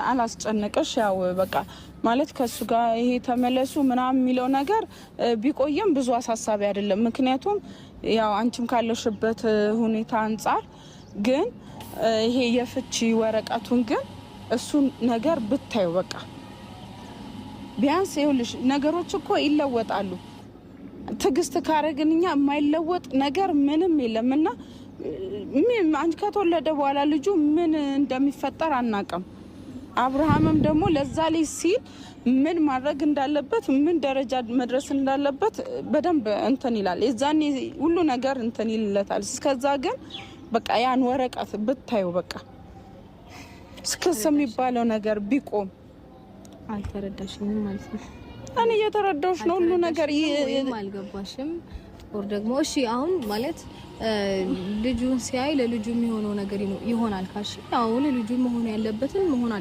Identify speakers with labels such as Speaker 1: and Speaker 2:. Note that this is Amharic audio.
Speaker 1: አላስጨነቀሽ ያው በቃ ማለት ከሱ ጋር ይሄ ተመለሱ ምናምን የሚለው ነገር ቢቆየም ብዙ አሳሳቢ አይደለም ምክንያቱም ያው አንቺም ካለሽበት ሁኔታ አንፃር ግን ይሄ የፍቺ ወረቀቱን ግን እሱን ነገር ብታዩ በቃ ቢያንስ ይኸውልሽ ነገሮች እኮ ይለወጣሉ ትግስት ካረግንኛ የማይለወጥ ነገር ምንም የለምና አንቺ ከተወለደ በኋላ ልጁ ምን እንደሚፈጠር አናውቅም አብርሃምም ደግሞ ለዛ ላይ ሲል ምን ማድረግ እንዳለበት ምን ደረጃ መድረስ እንዳለበት በደንብ እንትን ይላል የዛኔ ሁሉ ነገር እንትን ይልለታል እስከዛ ግን በቃ ያን ወረቀት ብታዩ በቃ እስከዛ የሚባለው ነገር ቢቆም
Speaker 2: አልተረዳሽም ማለት ነው
Speaker 1: እኔ እየተረዳሁሽ ነው ሁሉ ነገር
Speaker 2: አልገባሽም ወር ደግሞ እሺ አሁን ማለት ልጁን ሲያይ ለልጁ የሚሆነው ነገር ይሆናል ካሽ አሁን ልጁ መሆን ያለበትን መሆን